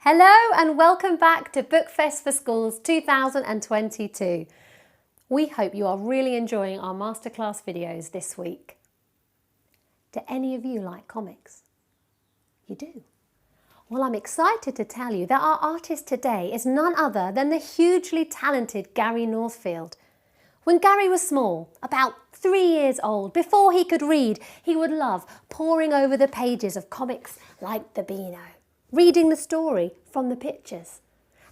Hello and welcome back to BookFest for Schools 2022. We hope you are really enjoying our masterclass videos this week. Do any of you like comics? You do? Well, I'm excited to tell you that our artist today is none other than the hugely talented Gary Northfield. When Gary was small, about 3 years old, before he could read, he would love poring over the pages of comics like the Beano, reading the story from the pictures.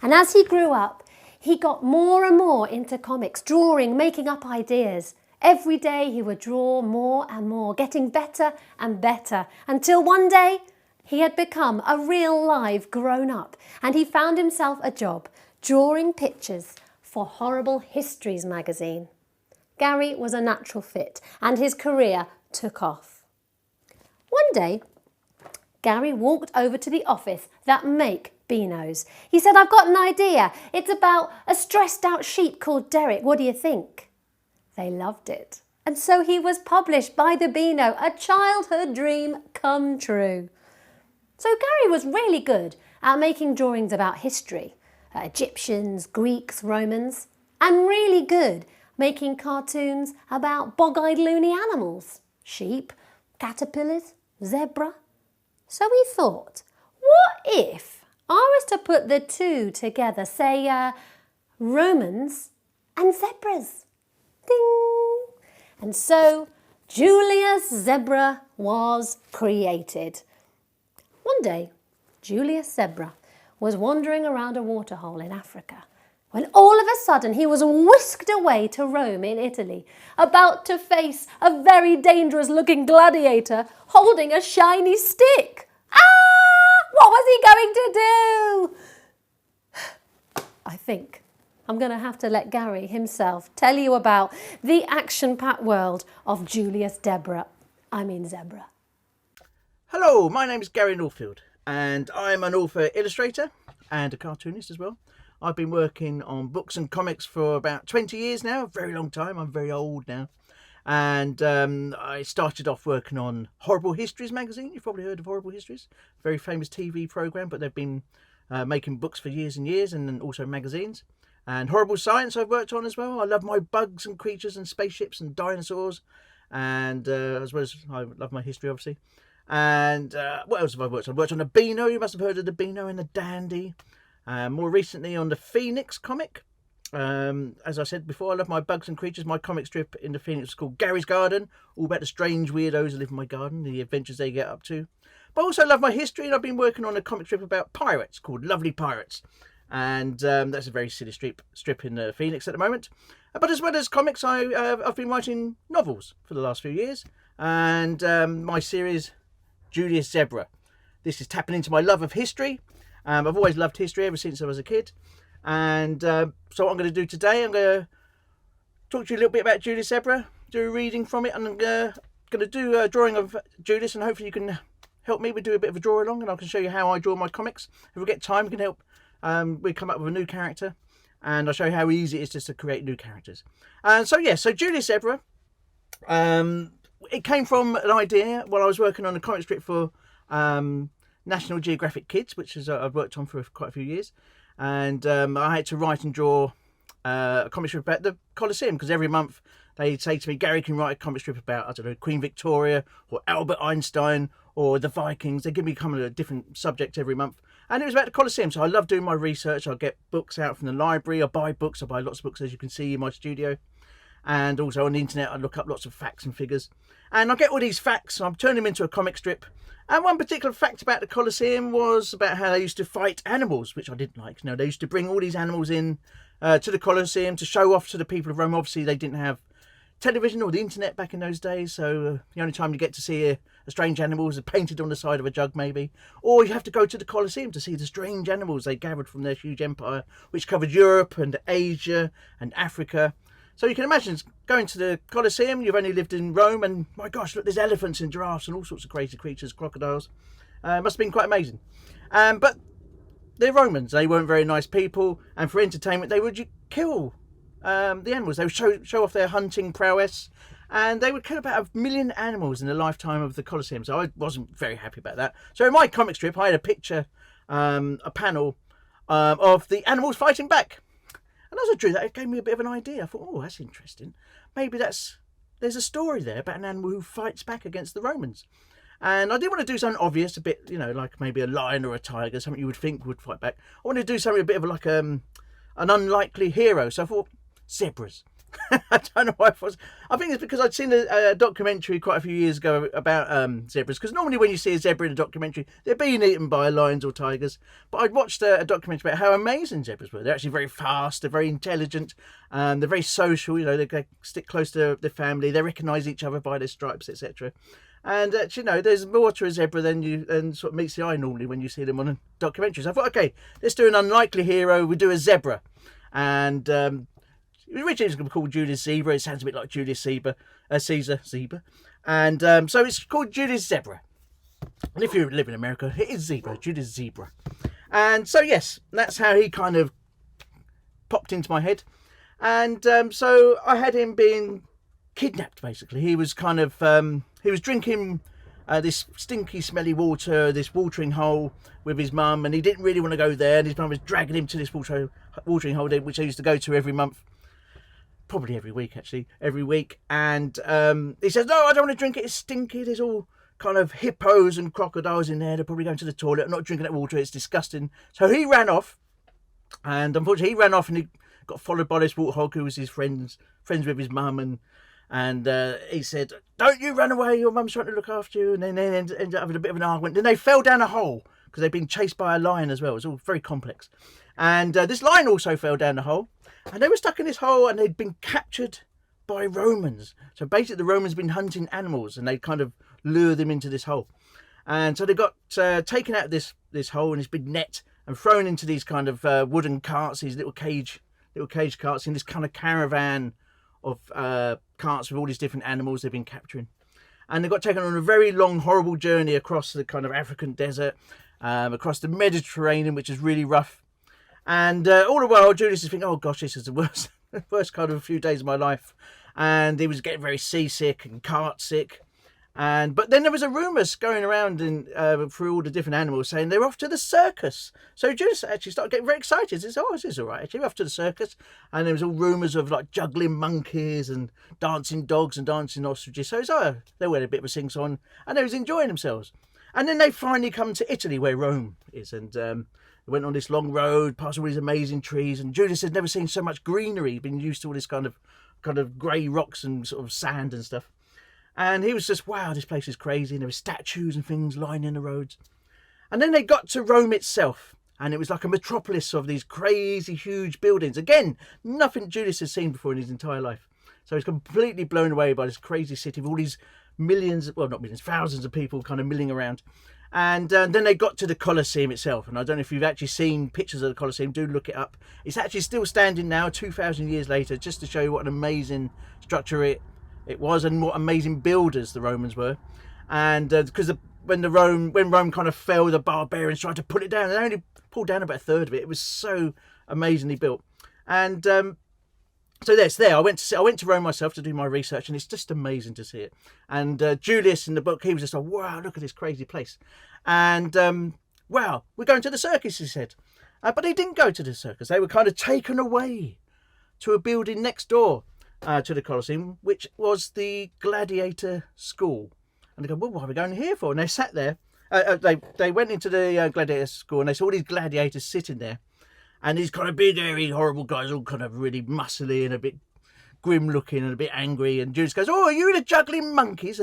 And as he grew up, he got more and more into comics, drawing, making up ideas. Every day he would draw more and more, getting better and better, until one day he had become a real live grown-up and he found himself a job drawing pictures for Horrible Histories magazine. Gary was a natural fit and his career took off. One day, Gary walked over to the office that make Beanos. He said, "I've got an idea. It's about a stressed out sheep called Derek. What do you think?" They loved it. And so he was published by the Beano, a childhood dream come true. So Gary was really good at making drawings about history, Egyptians, Greeks, Romans, and really good making cartoons about bog-eyed loony animals, sheep, caterpillars, zebra. So he thought, what if I was to put the two together, say Romans and zebras? Ding! And so Julius Zebra was created. One day, Julius Zebra was wandering around a waterhole in Africa when all of a sudden he was whisked away to Rome in Italy, about to face a very dangerous looking gladiator holding a shiny stick. What was he going to do? I think I'm going to have to let Gary himself tell you about the action-packed world of Julius Zebra. Hello, my name is Gary Northfield and I'm an author, illustrator and a cartoonist as well. I've been working on books and comics for about 20 years now, a very long time. I'm very old now. And I started off working on Horrible Histories magazine. You've probably heard of Horrible Histories, very famous TV programme, but they've been making books for years and years, and also magazines. And Horrible Science I've worked on as well. I love my bugs and creatures and spaceships and dinosaurs, and as well as I love my history, obviously. And what else have I worked on? I worked on the Beano. You must have heard of the Beano and the Dandy. More recently on the Phoenix comic. As I said before, I love my bugs and creatures. My comic strip in the Phoenix is called Gary's Garden, all about the strange weirdos who live in my garden, the adventures they get up to. But I also love my history, and I've been working on a comic strip about pirates called Lovely Pirates. And that's a very silly strip in the Phoenix at the moment. But as well as comics, I've been writing novels for the last few years. And my series, Julius Zebra. This is tapping into my love of history. I've always loved history ever since I was a kid. And so what I'm going to do today, I'm going to talk to you a little bit about Julius Zebra, do a reading from it, and I'm going to do a drawing of Julius, and hopefully you can help me. We do a bit of a draw along, and I can show you how I draw my comics. If we get time, we can help. We come up with a new character, and I'll show you how easy it is just to create new characters. And so Julius Zebra, it came from an idea while I was working on a comic strip for National Geographic Kids, which is I've worked on for quite a few years. And I had to write and draw a comic strip about the Coliseum, because every month they say to me, Gary, can write a comic strip about, I don't know, Queen Victoria or Albert Einstein or the Vikings. They give me kind of a different subject every month. And it was about the Coliseum, so I love doing my research. I get books out from the library, I buy books, I buy lots of books, as you can see in my studio. And also on the internet, I look up lots of facts and figures. And I get all these facts, and I turn them into a comic strip. And one particular fact about the Coliseum was about how they used to fight animals, which I didn't like. You know, they used to bring all these animals in to the Coliseum to show off to the people of Rome. Obviously, they didn't have television or the internet back in those days, so the only time you get to see a strange animal is painted on the side of a jug, maybe. Or you have to go to the Coliseum to see the strange animals they gathered from their huge empire, which covered Europe and Asia and Africa. So you can imagine going to the Coliseum, you've only lived in Rome, and my gosh, look, there's elephants and giraffes and all sorts of crazy creatures, crocodiles. It must have been quite amazing. But the Romans, they weren't very nice people, and for entertainment, they would kill the animals. They would show off their hunting prowess, and they would kill about 1 million animals in the lifetime of the Coliseum. So I wasn't very happy about that. So in my comic strip, I had a picture a panel of the animals fighting back. And as I drew that, it gave me a bit of an idea. I thought, oh, that's interesting. Maybe there's a story there about an animal who fights back against the Romans. And I didn't want to do something obvious, a bit, like maybe a lion or a tiger, something you would think would fight back. I wanted to do something a bit of like an unlikely hero. So I thought, zebras. I don't know why I think it's because I'd seen a documentary quite a few years ago about zebras. Because normally when you see a zebra in a documentary, they're being eaten by lions or tigers. But I'd watched a documentary about how amazing zebras were. They're actually very fast, they're very intelligent, they're very social. They stick close to their family, they recognise each other by their stripes, etc. And there's more to a zebra than sort of meets the eye normally when you see them on documentaries. I thought, okay, let's do an unlikely hero. We do a zebra, and originally it was called Julius Zebra. It sounds a bit like Julius Zebra, Caesar Zebra, and so it's called Julius Zebra. And if you live in America, it is Zebra, Julius Zebra. And so yes, that's how he kind of popped into my head, and so I had him being kidnapped. Basically, he was kind of he was drinking this stinky, smelly water, this watering hole with his mum, and he didn't really want to go there. And his mum was dragging him to this watering hole, which I used to go to every month, probably every week actually, every week. And he says, "No, I don't want to drink it. It's stinky. There's all kind of hippos and crocodiles in there. They're probably going to the toilet. I'm not drinking that water. It's disgusting." So he ran off, and unfortunately, he ran off, and he got followed by this warthog who was his friends with his mum, and he said, "Don't you run away, your mum's trying to look after you." And then they ended up having a bit of an argument. Then they fell down a hole because they'd been chased by a lion as well. It was all very complex. And this lion also fell down the hole, and they were stuck in this hole, and they'd been captured by Romans. So basically the Romans had been hunting animals, and they'd kind of lure them into this hole. And so they got taken out of this hole in this big net and thrown into these kind of wooden carts, these little cage carts, in this kind of caravan of carts with all these different animals they've been capturing. And they got taken on a very long, horrible journey across the kind of African desert, across the Mediterranean, which is really rough. And all the while, Julius is thinking, "Oh gosh, this is the worst kind of a few days of my life." And he was getting very seasick and cart sick. But then there was a rumour going around through all the different animals saying they're off to the circus. So Julius actually started getting very excited. He says, "Oh, this is all right. Actually, we're off to the circus." And there was all rumours of like juggling monkeys and dancing dogs and dancing ostriches. So they went a bit of a sing-song, and they was enjoying themselves. And then they finally come to Italy, where Rome is, and they went on this long road past all these amazing trees. And Julius had never seen so much greenery. He'd been used to all this kind of grey rocks and sort of sand and stuff. And he was just, wow, this place is crazy. And there were statues and things lining the roads. And then they got to Rome itself. And it was like a metropolis of these crazy, huge buildings. Again, nothing Julius has seen before in his entire life. So he's completely blown away by this crazy city with all these thousands of people kind of milling around. And then they got to the Coliseum itself. And I don't know if you've actually seen pictures of the Coliseum. Do look it up. It's actually still standing now, 2,000 years later, just to show you what an amazing structure it was, and what amazing builders the Romans were. And because when Rome kind of fell, the barbarians tried to pull it down. They only pulled down about a third of it. It was so amazingly built. And so that's there. I went to Rome myself to do my research, and it's just amazing to see it. And Julius in the book, he was just like, "Wow, look at this crazy place." And wow, we're going to the circus, he said. But they didn't go to the circus. They were kind of taken away to a building next door to the Coliseum, which was the gladiator school. And they go, "Well, what are we going here for?" And they sat there. They went into the gladiator school, and they saw all these gladiators sitting there. And these kind of big, hairy, horrible guys, all kind of really muscly and a bit grim looking and a bit angry. And Julius goes, "Oh, are you the juggling monkeys?"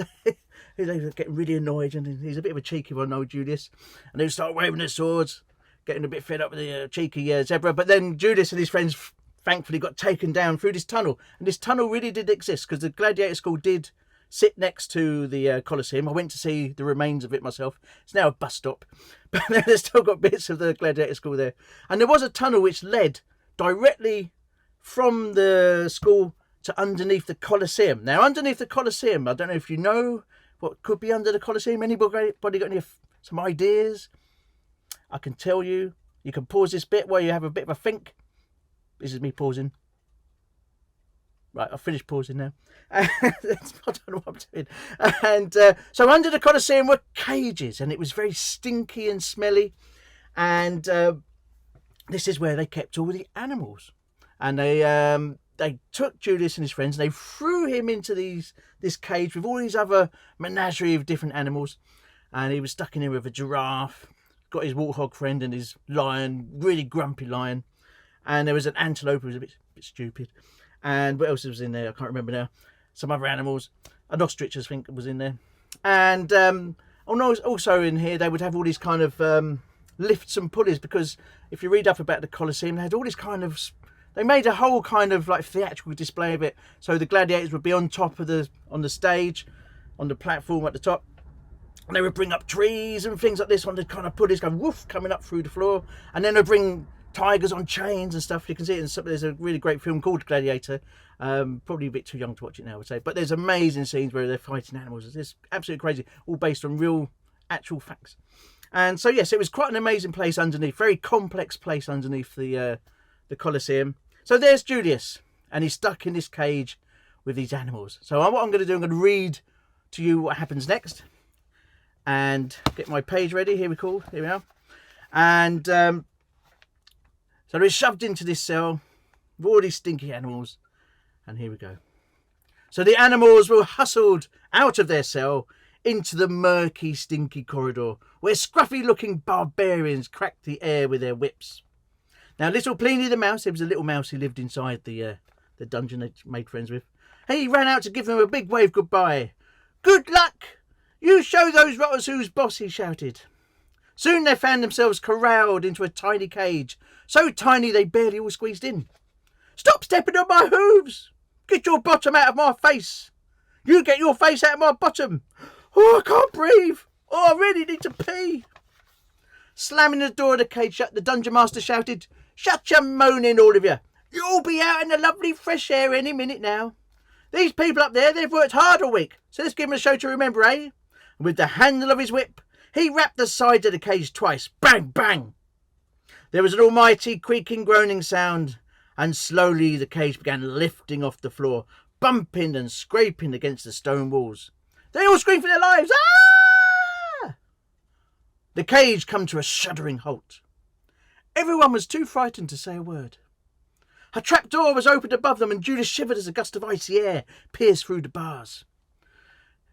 He's getting really annoyed, and he's a bit of a cheeky one, old Julius. And they start waving their swords, getting a bit fed up with the cheeky zebra. But then Julius and his friends thankfully got taken down through this tunnel. And this tunnel really did exist, because the gladiator school did sit next to the Coliseum. I went to see the remains of it myself. It's now a bus stop, but they've still got bits of the gladiator school there. And there was a tunnel which led directly from the school to underneath the Coliseum. Now, underneath the Coliseum, I don't know if you know what could be under the Coliseum. Anybody got some ideas? I can tell you. You can pause this bit while you have a bit of a think. This is me pausing. Right, I've finished pausing now. I don't know what I'm doing. And so under the Coliseum were cages, and it was very stinky and smelly. And this is where they kept all the animals. And they took Julius and his friends and they threw him into this cage with all these other menagerie of different animals. And he was stuck in here with a giraffe, got his warthog friend and his lion, really grumpy lion. And there was an antelope who was a bit stupid. And what else was in there? I can't remember now. Some other animals. An ostrich, I think, was in there. And also in here, they would have all these kind of lifts and pulleys, because if you read up about the Coliseum, they had all these kind of... They made a whole kind of like theatrical display of it. So the gladiators would be on top of on the stage, on the platform at the top. And they would bring up trees and things like this on the kind of pulleys, going woof, coming up through the floor. And then they'd bring tigers on chains and stuff. You can see it in there's a really great film called Gladiator. Probably a bit too young to watch it now, I would say. But there's amazing scenes where they're fighting animals. It's absolutely crazy. All based on real, actual facts. And so, yes, it was quite an amazing place underneath. Very complex place underneath the Coliseum. So there's Julius. And he's stuck in this cage with these animals. So what I'm going to do, I'm going to read to you what happens next. And get my page ready. Here we are. And so they're shoved into this cell with all these stinky animals. And here we go. So the animals were hustled out of their cell into the murky, stinky corridor, where scruffy-looking barbarians cracked the air with their whips. Now, little Pliny the mouse, there was a little mouse who lived inside the dungeon they made friends with. He ran out to give them a big wave goodbye. "Good luck! You show those rotters who's boss," he shouted. Soon they found themselves corralled into a tiny cage, so tiny they barely all squeezed in. "Stop stepping on my hooves! Get your bottom out of my face! You get your face out of my bottom! Oh, I can't breathe! Oh, I really need to pee!" Slamming the door of the cage shut, the dungeon master shouted, "Shut your moaning, all of you! You'll be out in the lovely fresh air any minute now. These people up there, they've worked hard all week, so let's give them a show to remember, eh?" And with the handle of his whip, he rapped the sides of the cage twice. Bang, bang! There was an almighty creaking, groaning sound, and slowly the cage began lifting off the floor, bumping and scraping against the stone walls. They all screamed for their lives. Ah! The cage came to a shuddering halt. Everyone was too frightened to say a word. A trapdoor was opened above them, and Julius shivered as a gust of icy air pierced through the bars.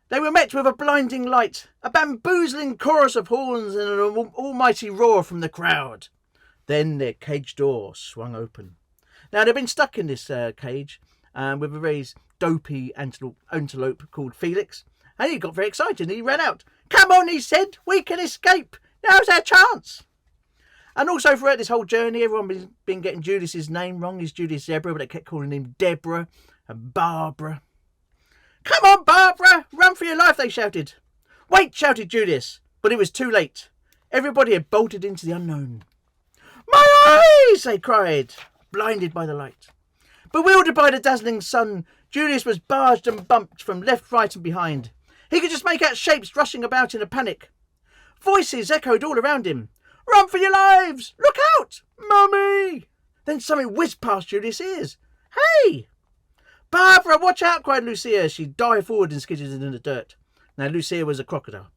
They were met with a blinding light, a bamboozling chorus of horns, and an almighty roar from the crowd. Then their cage door swung open. Now, they'd been stuck in this cage with a very dopey antelope called Felix, and he got very excited and he ran out. "Come on," he said, "we can escape. Now's our chance." And also throughout this whole journey, everyone been getting Julius's name wrong. He's Julius Zebra, but they kept calling him Deborah and Barbara. "Come on, Barbara, run for your life," they shouted. "Wait," shouted Julius, but it was too late. Everybody had bolted into the unknown. "My eyes!" they cried, blinded by the light. Bewildered by the dazzling sun, Julius was barged and bumped from left, right and behind. He could just make out shapes rushing about in a panic. Voices echoed all around him. "Run for your lives! Look out! Mummy!" Then something whizzed past Julius' ears. "Hey!" "Barbara, watch out!" cried Lucia. She dived forward and skidded in the dirt. Now, Lucia was a crocodile.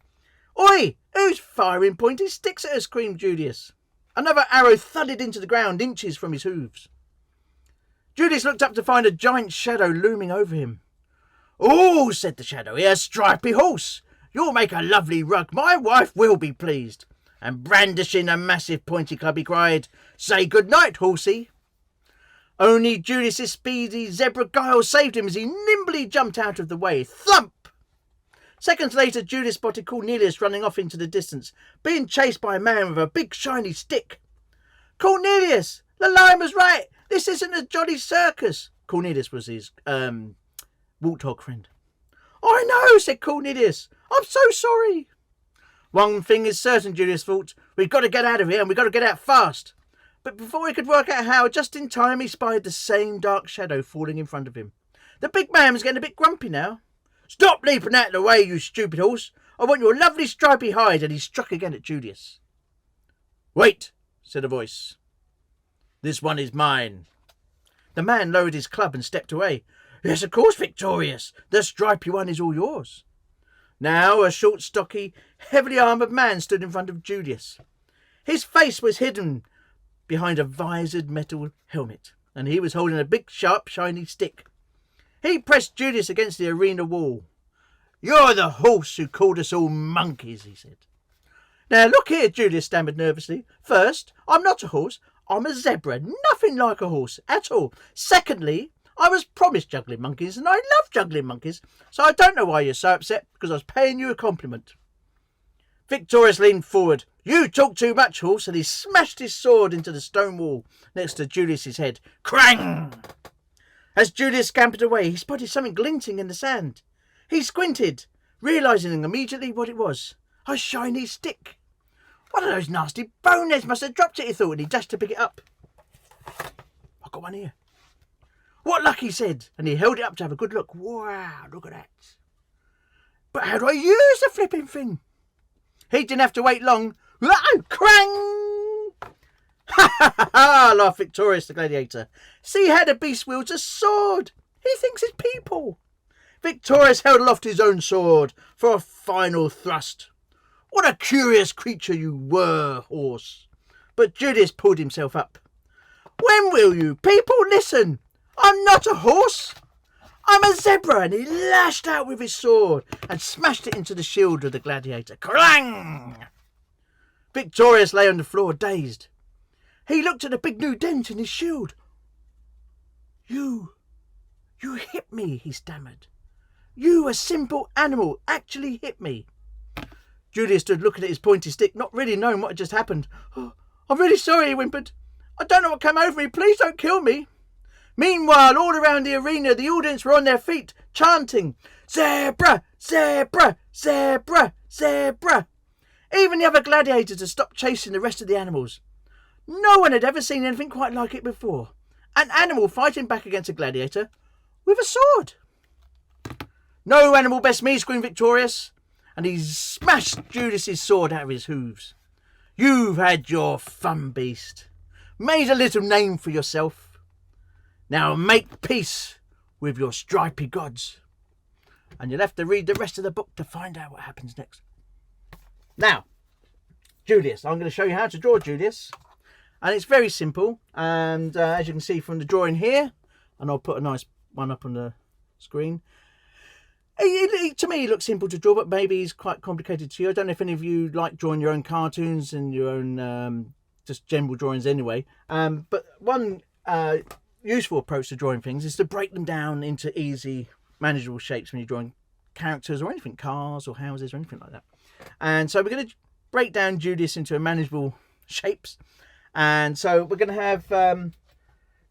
"Oi! Who's firing pointy sticks at us?" screamed Julius. Another arrow thudded into the ground, inches from his hooves. Julius looked up to find a giant shadow looming over him. "Oh," said the shadow, "here's Stripy Horse. You'll make a lovely rug. My wife will be pleased." And brandishing a massive pointy club, he cried, "Say good night, Horsey." Only Julius's speedy zebra guile saved him as he nimbly jumped out of the way. Thump! Seconds later, Julius spotted Cornelius running off into the distance, being chased by a man with a big shiny stick. "Cornelius, the lion was right. This isn't a jolly circus." Cornelius was his warthog friend. "I know," said Cornelius. "I'm so sorry." One thing is certain, Julius thought. We've got to get out of here, and we've got to get out fast. But before he could work out how, just in time he spied the same dark shadow falling in front of him. The big man was getting a bit grumpy now. "Stop leaping out of the way, you stupid horse. I want your lovely stripy hide," and he struck again at Julius. "Wait," said a voice. "This one is mine." The man lowered his club and stepped away. "Yes, of course, Victorious. The stripy one is all yours." Now a short, stocky, heavily armoured man stood in front of Julius. His face was hidden behind a visored metal helmet, and he was holding a big, sharp, shiny stick. He pressed Julius against the arena wall. "You're the horse who called us all monkeys," he said. "Now look here," Julius stammered nervously. "First, I'm not a horse. I'm a zebra, nothing like a horse at all. Secondly, I was promised juggling monkeys, and I love juggling monkeys, so I don't know why you're so upset, because I was paying you a compliment." Victorious leaned forward. "You talk too much, horse," and he smashed his sword into the stone wall next to Julius's head. Crang! As Julius scampered away, he spotted something glinting in the sand. He squinted, realising immediately what it was. A shiny stick. "One of those nasty boneheads must have dropped it," he thought, and he dashed to pick it up. "I've got one here." "What luck," he said, and he held it up to have a good look. "Wow, look at that. But how do I use the flipping thing?" He didn't have to wait long. Crang! "Ha ha ha ha!" laughed Victorious the gladiator. "See how the beast wields a sword. He thinks it's people." Victorious held aloft his own sword for a final thrust. "What a curious creature you were, horse." But Julius pulled himself up. "When will you people listen? I'm not a horse. I'm a zebra," and he lashed out with his sword and smashed it into the shield of the gladiator. Clang! Victorious lay on the floor, dazed. He looked at the big new dent in his shield. You hit me," he stammered. "You, a simple animal, actually hit me." Julius stood looking at his pointy stick, not really knowing what had just happened. "Oh, I'm really sorry," he whimpered. "I don't know what came over me. Please don't kill me." Meanwhile, all around the arena, the audience were on their feet, chanting, "Zebra! Zebra! Zebra! Zebra!" Even the other gladiators had stopped chasing the rest of the animals. No one had ever seen anything quite like it before. An animal fighting back against a gladiator with a sword. "No animal best me," screamed Victorious, and he smashed Julius's sword out of his hooves. "You've had your fun, beast. Made a little name for yourself. Now make peace with your stripy gods." And you'll have to read the rest of the book to find out what happens next. Now, Julius. I'm going to show you how to draw Julius. And it's very simple. And as you can see from the drawing here, and I'll put a nice one up on the screen. To me, he looks simple to draw, but maybe he's quite complicated to you. I don't know if any of you like drawing your own cartoons and your own just general drawings anyway. But one useful approach to drawing things is to break them down into easy, manageable shapes when you're drawing characters or anything, cars or houses or anything like that. And so we're going to break down Julius into manageable shapes. And so we're going to have,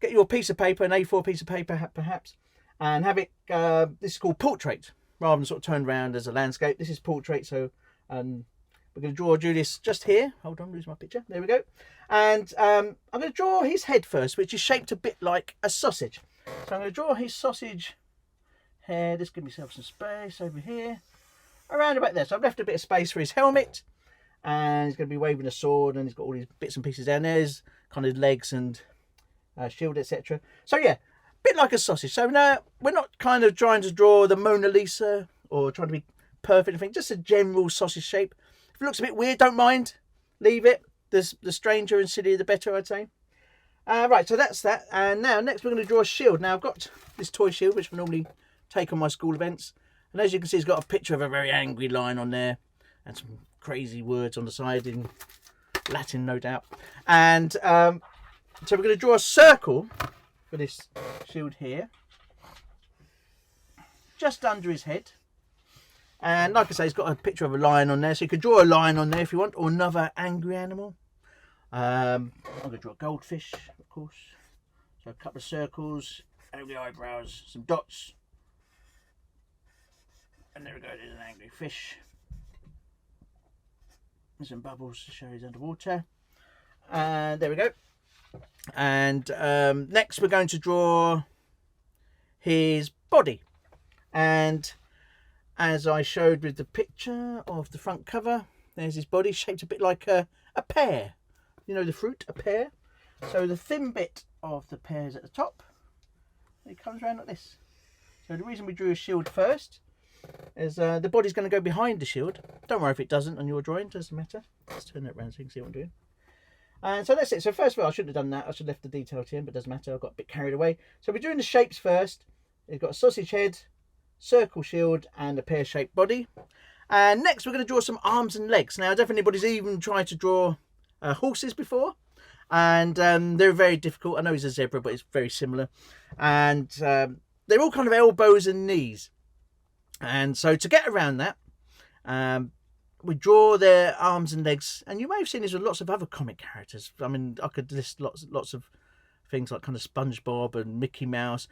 get your piece of paper, an A4 piece of paper perhaps, and have it, this is called portrait, rather than sort of turned around as a landscape. This is portrait, so we're going to draw Julius just here. Hold on, lose my picture. There we go. And I'm going to draw his head first, which is shaped a bit like a sausage. So I'm going to draw his sausage head. Just give myself some space over here, around about there. So I've left a bit of space for his helmet, and he's going to be waving a sword, and he's got all these bits and pieces down there. There's kind of legs and shield, etc. So yeah, a bit like a sausage. So now we're not kind of trying to draw the Mona Lisa or trying to be perfect, I think, just a general sausage shape. If it looks a bit weird, don't mind, leave it. The stranger and sillier the better, I'd say. Right, so that's that. And now next we're going to draw a shield. Now I've got this toy shield which I normally take on my school events, and as you can see, it's got a picture of a very angry lion on there and some crazy words on the side in Latin, no doubt. And so we're going to draw a circle for this shield here, just under his head. And like I say, it's got a picture of a lion on there, so you could draw a lion on there if you want, or another angry animal. I'm going to draw a goldfish, of course. So a couple of circles over the eyebrows, some dots. And there we go, there's an angry fish. And some bubbles to show he's underwater. And there we go. And next we're going to draw his body. And as I showed with the picture of the front cover, there's his body shaped a bit like a pear. You know the fruit, a pear. So the thin bit of the pear is at the top. It comes around like this. So the reason we drew a shield first is the body's going to go behind the shield. Don't worry if it doesn't on your drawing, doesn't matter. Let's turn it around so you can see what I'm doing. And so that's it. So first of all, I shouldn't have done that. I should have left the detail to him, but it doesn't matter. I got a bit carried away. So we're doing the shapes first. It's got a sausage head, circle shield, and a pear-shaped body. And next we're going to draw some arms and legs. Now, I don't know if anybody's even tried to draw horses before. And they're very difficult. I know he's a zebra, but it's very similar. And they're all kind of elbows and knees. And so to get around that, we draw their arms and legs. And you may have seen this with lots of other comic characters. I mean, I could list lots of things like kind of SpongeBob and Mickey Mouse.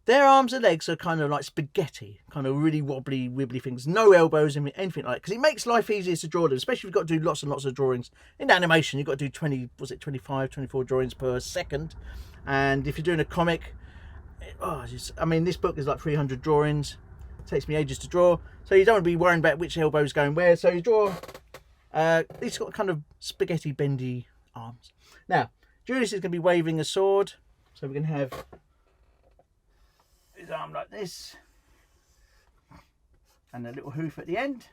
Their arms and legs are kind of like spaghetti, kind of really wobbly, wibbly things. No elbows, anything like that. Because it makes life easier to draw them, especially if you've got to do lots and lots of drawings. In animation, you've got to do 25, 24 drawings per second. And if you're doing a comic, I mean, this book is like 300 drawings. It takes me ages to draw. So you don't want to be worrying about which elbow's going where. So you draw, these got kind of spaghetti bendy arms. Now, Julius is going to be waving a sword. So we're going to have his arm like this, and a little hoof at the end.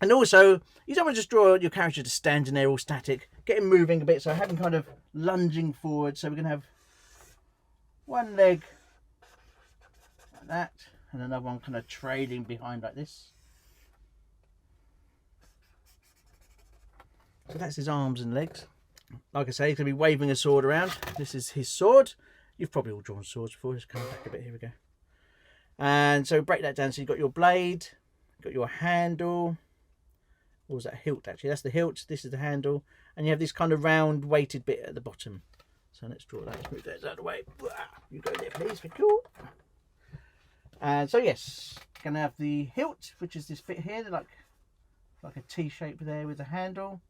And also, you don't want to just draw your character to standing there all static. Get him moving a bit, so have him kind of lunging forward. So we're going to have one leg like that, and another one kind of trailing behind like this. So that's his arms and legs. Like I say, he's going to be waving a sword around. This is his sword. You've probably all drawn swords before. Just come back a bit. Here we go. And so break that down. So you've got your blade, you've got your handle. Or was that a hilt actually? That's the hilt. This is the handle. And you have this kind of round weighted bit at the bottom. So let's draw that. Let's move that out of the way. You go there, please. Very cool. And so yes, going to have the hilt, which is this bit here. They're like a T shape there with the handle.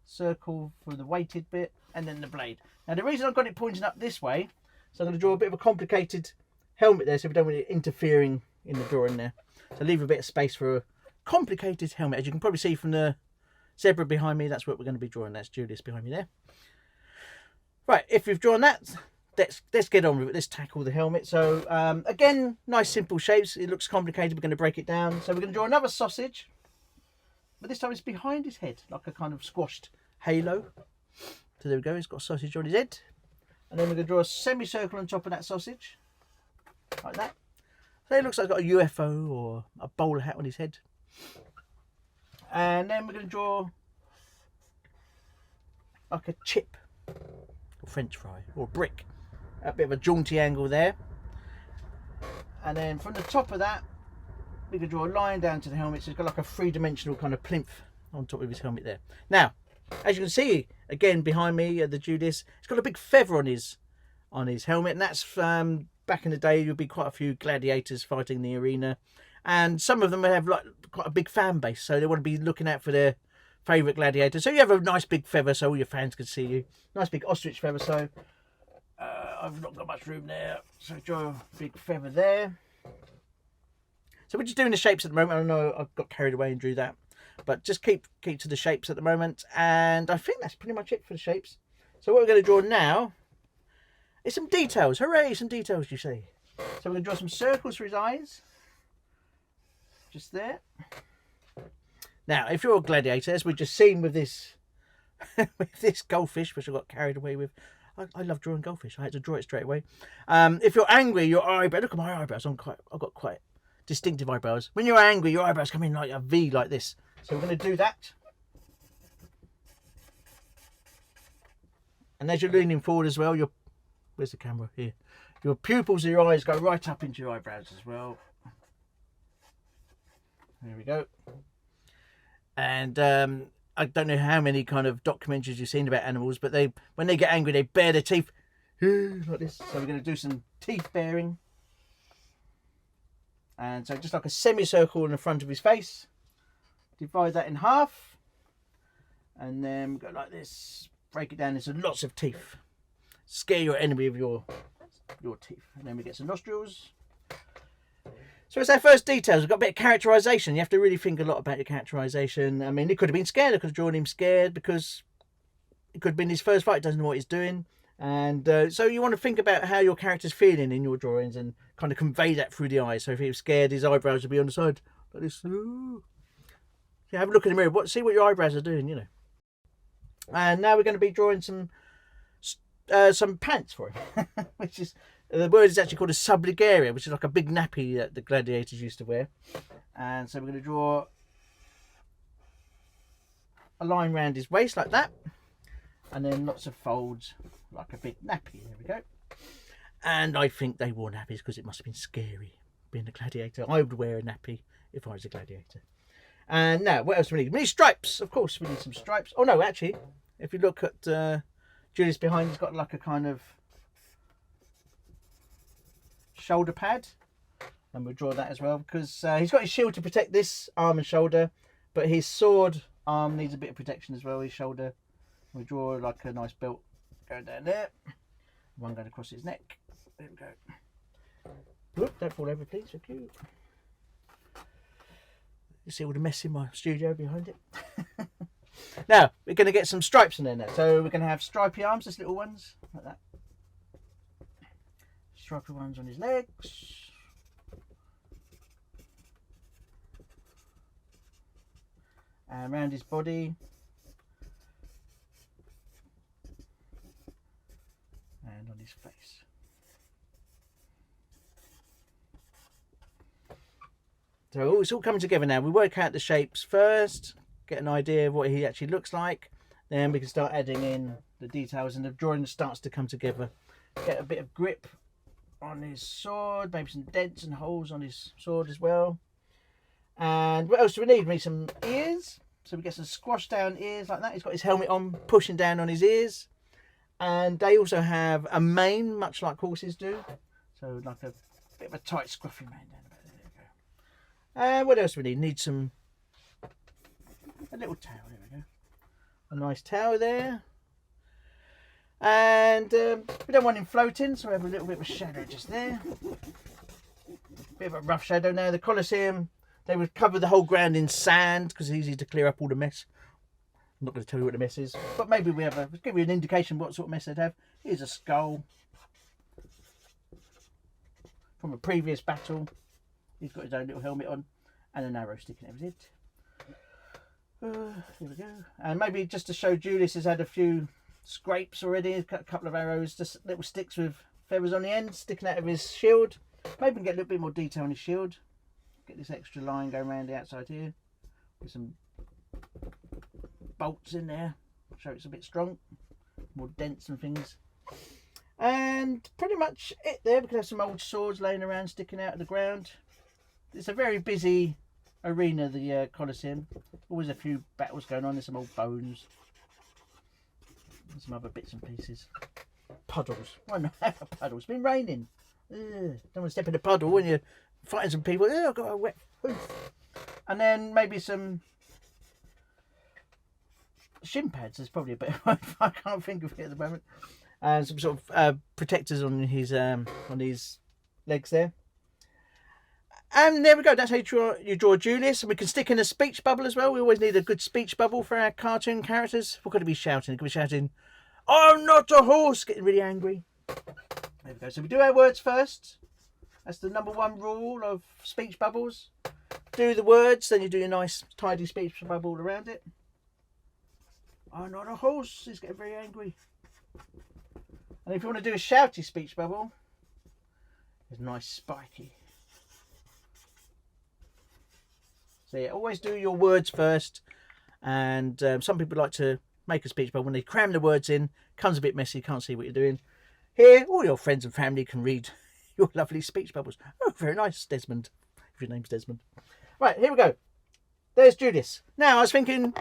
Circle for the weighted bit, and then the blade. Now the reason I've got it pointing up this way, so I'm going to draw a bit of a complicated helmet there, so we don't want it interfering in the drawing there. So leave a bit of space for a complicated helmet. As you can probably see from the zebra behind me, that's what we're going to be drawing. That's Julius behind me there. Right, if we've drawn that, let's get on with it. Let's tackle the helmet. So again, nice simple shapes. It looks complicated. We're going to break it down. So we're going to draw another sausage. But this time it's behind his head, like a kind of squashed halo. So there we go, he's got a sausage on his head. And then we're going to draw a semicircle on top of that sausage. Like that. So it looks like he's got a UFO or a bowler hat on his head. And then we're going to draw like a chip, or French fry, or brick. A bit of a jaunty angle there. And then from the top of that, we can draw a line down to the helmet, so it's got like a three-dimensional kind of plinth on top of his helmet there. Now, as you can see, again behind me, the Julius, it's got a big feather on his helmet, and that's back in the day. There'll be quite a few gladiators fighting in the arena, and some of them have like quite a big fan base, so they want to be looking out for their favourite gladiator. So you have a nice big feather, so all your fans can see you. Nice big ostrich feather. So I've not got much room there, so draw a big feather there. So we're just doing the shapes at the moment. I know I got carried away and drew that, but just keep to the shapes at the moment. And I think that's pretty much it for the shapes. So what we're going to draw now is some details. Hooray, some details, you see. So we're going to draw some circles for his eyes. Just there. Now, if you're a gladiator, as we've just seen with this with this goldfish, which I got carried away with. I love drawing goldfish. I had to draw it straight away. If you're angry, your eyebrow. Look at my eyebrows. I've got quite distinctive eyebrows. When you're angry, your eyebrows come in like a V like this. So we're going to do that. And as you're leaning forward as well, where's the camera? Here. Your pupils of your eyes go right up into your eyebrows as well. There we go. And I don't know how many kind of documentaries you've seen about animals, but when they get angry, they bare their teeth like this. So we're going to do some teeth baring. And so just like a semicircle in the front of his face. Divide that in half. And then go like this. Break it down into lots of teeth. Scare your enemy with your teeth. And then we get some nostrils. So it's our first details. We've got a bit of characterisation. You have to really think a lot about your characterisation. I mean, it could have been scared. I could have drawn him scared because it could have been his first fight. He doesn't know what he's doing. And so you want to think about how your character's feeling in your drawings and kind of convey that through the eyes. So if he was scared, his eyebrows would be on the side like this. Ooh. So have a look in the mirror. See what your eyebrows are doing, you know. And now we're going to be drawing some pants for him, which is the word is actually called a subligaria, which is like a big nappy that the gladiators used to wear. And so we're going to draw a line around his waist like that, and then lots of folds like a big nappy. There we go. And I think they wore nappies because it must have been scary being a gladiator. I would wear a nappy if I was a gladiator. And now, what else do we need? We need stripes. Of course, we need some stripes. Oh no, actually, if you look at Julius behind, he's got like a kind of shoulder pad, and we'll draw that as well because he's got his shield to protect this arm and shoulder, but his sword arm needs a bit of protection as well. His shoulder. We'll draw like a nice belt going down there, one going across his neck. There we go. Look, don't fall over, please. Thank you. You see all the mess in my studio behind it. Now we're going to get some stripes in there now. So we're going to have stripy arms, just little ones like that. Stripy ones on his legs. And around his body. And on his face. So it's all coming together now. We work out the shapes first, get an idea of what he actually looks like, then we can start adding in the details, and the drawing starts to come together. Get a bit of grip on his sword, maybe some dents and holes on his sword as well. And what else do we need? We need some ears. So we get some squashed down ears like that. He's got his helmet on, pushing down on his ears. And they also have a mane, much like horses do. So like a bit of a tight, scruffy mane down the back. There we go. And what else do we need? Need a little towel. There we go. A nice towel there. And we don't want him floating, so we have a little bit of a shadow just there. Bit of a rough shadow now. The Coliseum, they would cover the whole ground in sand because it's easy to clear up all the mess. I'm not going to tell you what the mess is, but maybe we have give you an indication what sort of mess they'd have. Here's a skull from a previous battle. He's got his own little helmet on and an arrow sticking out of his head. Here we go. And maybe just to show Julius has had a few scrapes already. He's got a couple of arrows, just little sticks with feathers on the end sticking out of his shield. Maybe we can get a little bit more detail on his shield. Get this extra line going around the outside here with some bolts in there, so it's a bit strong, more dents and things. And pretty much it there. We can have some old swords laying around sticking out of the ground. It's a very busy arena, the Coliseum. Always a few battles going on. There's some old bones and some other bits and pieces. Puddles. Why not have a puddle? It's been raining. Don't want to step in a puddle when you're fighting some people. I've got a wet hoof. And then maybe some shin pads is probably a better word. I can't think of it at the moment. And some sort of protectors on his legs there. And there we go. That's how you draw Julius. And we can stick in a speech bubble as well. We always need a good speech bubble for our cartoon characters. We're going to be shouting. We're going to be shouting, "I'm not a horse!" Getting really angry. There we go. So we do our words first. That's the #1 rule of speech bubbles. Do the words, then you do your nice tidy speech bubble all around it. "I'm not a horse." He's getting very angry. And if you want to do a shouty speech bubble, it's nice spiky. So yeah, always do your words first. And some people like to make a speech bubble when they cram the words in. Comes a bit messy, can't see what you're doing. Here, all your friends and family can read your lovely speech bubbles. Oh, very nice, Desmond, if your name's Desmond. Right, here we go. There's Julius. Now, I was thinking,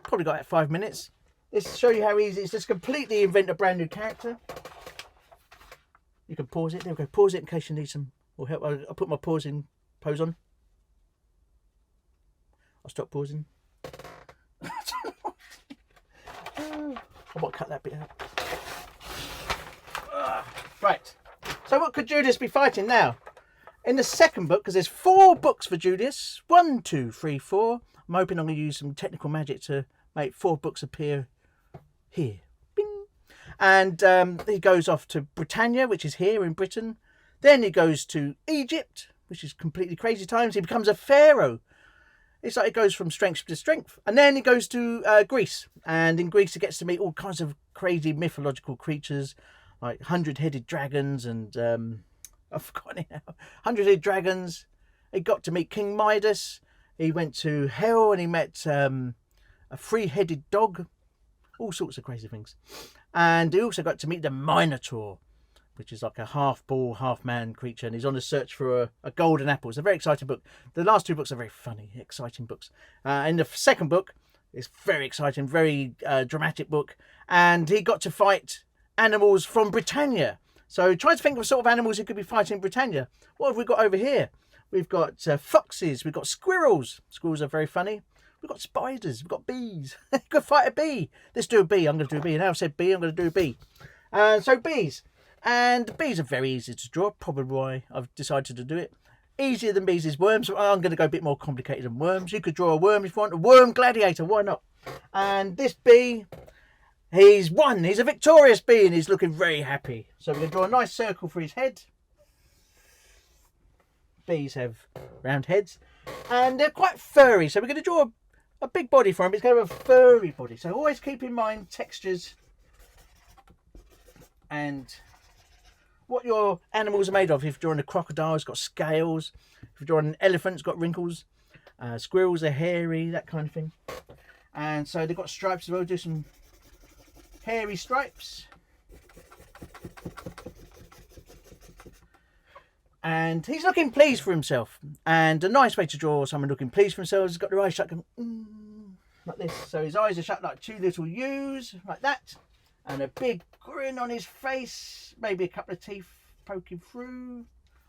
probably got about 5 minutes. Let's show you how easy it is. Just completely invent a brand new character. You can pause it. There we go. Pause it in case you need some or help. I'll put my pose on. I'll stop pausing. I might cut that bit out. Right. So what could Julius be fighting now? In the second book, because there's 4 books for Julius. 1, 2, 3, 4. I'm hoping I'm going to use some technical magic to make 4 books appear here. Bing. And he goes off to Britannia, which is here in Britain. Then he goes to Egypt, which is completely crazy times. He becomes a pharaoh. it's like it goes from strength to strength. And then it goes to Greece. And in Greece, it gets to meet all kinds of crazy mythological creatures, like 100-headed dragons and I've forgotten it now. 100-headed dragons. He got to meet King Midas. He went to hell and he met a 3-headed dog. All sorts of crazy things. And he also got to meet the Minotaur, which is like a half-bull, half-man creature. And he's on a search for a golden apple. It's a very exciting book. The last 2 books are very funny, exciting books. In the second book, it's very exciting, very dramatic book. And he got to fight animals from Britannia. So try to think of sort of animals who could be fighting in Britannia. What have we got over here? We've got foxes. We've got squirrels. Squirrels are very funny. We've got spiders. We've got bees. You could fight a bee. Let's do a bee. I'm going to do a bee. Now I've said bee, I'm going to do a bee. So bees. And bees are very easy to draw. Probably why I've decided to do it. Easier than bees is worms. I'm going to go a bit more complicated than worms. You could draw a worm if you want. A worm gladiator. Why not? And this bee, he's won. He's a victorious bee and he's looking very happy. So we're going to draw a nice circle for his head. Bees have round heads and they're quite furry, so we're going to draw a big body for him. It's going to have a furry body, so always keep in mind textures and what your animals are made of. If you're drawing a crocodile, it's got scales. If you're drawing an elephant, it's got wrinkles. Squirrels are hairy, that kind of thing. And so they've got stripes as well. Do some hairy stripes. And he's looking pleased for himself. And a nice way to draw someone looking pleased for themselves, he's got their eyes shut, going, like this. So his eyes are shut like 2 little U's, like that. And a big grin on his face. Maybe a couple of teeth poking through.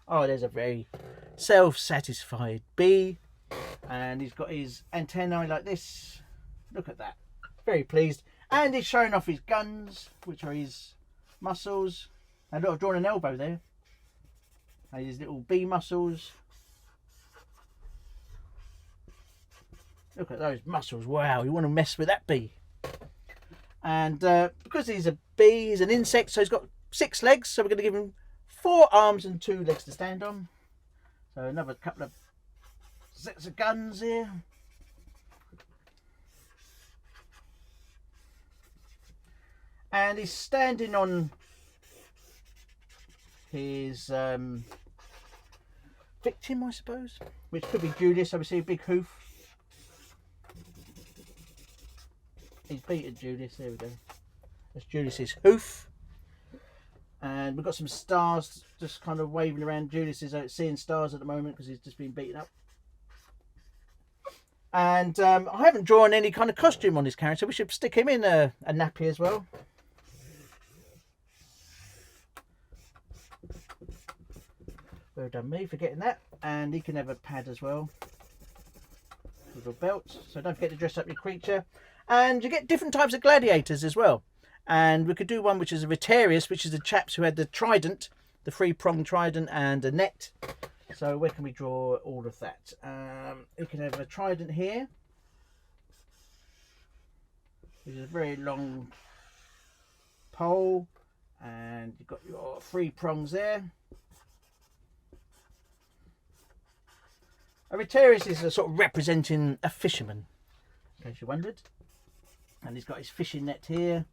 Oh, there's a very self-satisfied bee. And he's got his antennae like this. Look at that. Very pleased. And he's showing off his guns, which are his muscles. And I've drawn an elbow there. And his little bee muscles. Look at those muscles. Wow, you want to mess with that bee. And because he's a bee, he's an insect, so he's got 6 legs. So we're going to give him 4 arms and 2 legs to stand on. So another couple of sets of guns here. And he's standing on his victim, I suppose, which could be Julius. Obviously, a big hoof. He's beaten Julius. There we go. That's Julius's hoof. And we've got some stars just kind of waving around. Julius is out seeing stars at the moment because he's just been beaten up. And I haven't drawn any kind of costume on this character. We should stick him in a nappy as well. Well done me for getting that. And he can have a pad as well. Little belt. So don't forget to dress up your creature. And you get different types of gladiators as well. And we could do one which is a Retiarius, which is the chaps who had the trident, the 3-pronged trident and a net. So where can we draw all of that? We can have a trident here, which is a very long pole, and you've got your 3 prongs there. A Retiarius is a sort of representing a fisherman, in case you wondered. And he's got his fishing net here,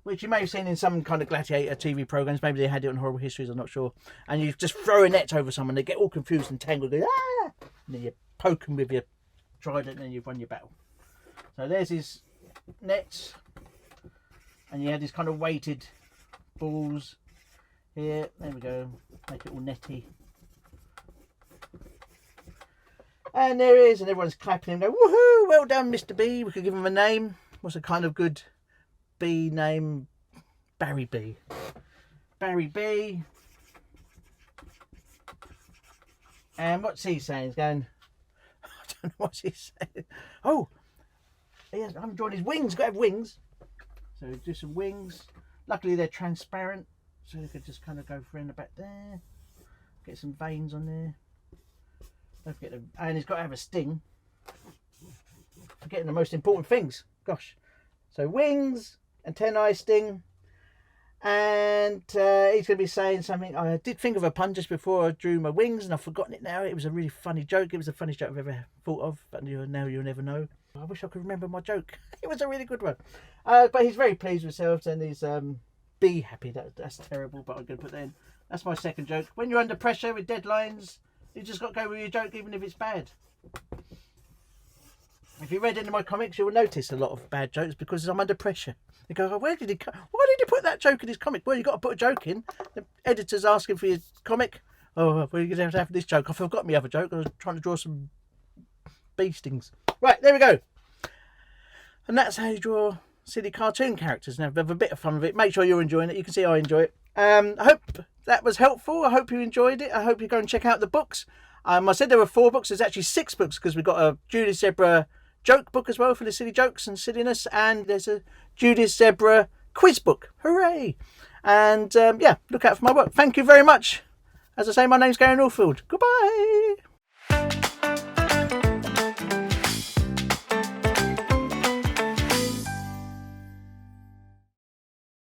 which you may have seen in some kind of gladiator TV programs. Maybe they had it on Horrible Histories, I'm not sure. And you just throw a net over someone, they get all confused and tangled, go, ah! And then you poke them with your trident and then you've won your battle. So there's his net. And you had these kind of weighted balls here. There we go. Make it all netty. And there he is, and everyone's clapping him, go, woohoo, well done, Mr. B. We could give him a name. What's a kind of good bee name? Barry B. Barry B. And what's he saying? He's going, I don't know what he's saying. Oh, I haven't drawn his wings. Got to have wings. So do some wings. Luckily they're transparent, so you could just kind of go for in the back there. Get some veins on there. Don't forget them. And he's got to have a sting. Forgetting the most important things. Gosh. So wings, antennae, sting, And he's going to be saying something. I did think of a pun just before I drew my wings, and I've forgotten it now. It was a really funny joke. It was the funniest joke I've ever thought of, but now you'll never know. I wish I could remember my joke. It was a really good one. But he's very pleased with himself, and he's be happy. That's terrible, but I'm going to put that in. That's my second joke. When you're under pressure with deadlines, you just got to go with your joke, even if it's bad. If you read into my comics, you'll notice a lot of bad jokes because I'm under pressure. They go, oh, why did he put that joke in his comic? Well, you've got to put a joke in. The editor's asking for your comic. Oh, well, you're going to have this joke. I forgot my other joke. I was trying to draw some bee stings. Right, there we go. And that's how you draw silly cartoon characters. Now, have a bit of fun with it. Make sure you're enjoying it. You can see I enjoy it. I hope that was helpful. I hope you enjoyed it. I hope you go and check out the books. I said there were 4 books. There's actually 6 books because we've got a Julius Zebra joke book as well for the silly jokes and silliness, and there's a Julius Zebra quiz book. Hooray! And yeah, look out for my work. Thank you very much. As I say, my name's Gary Northfield. Goodbye.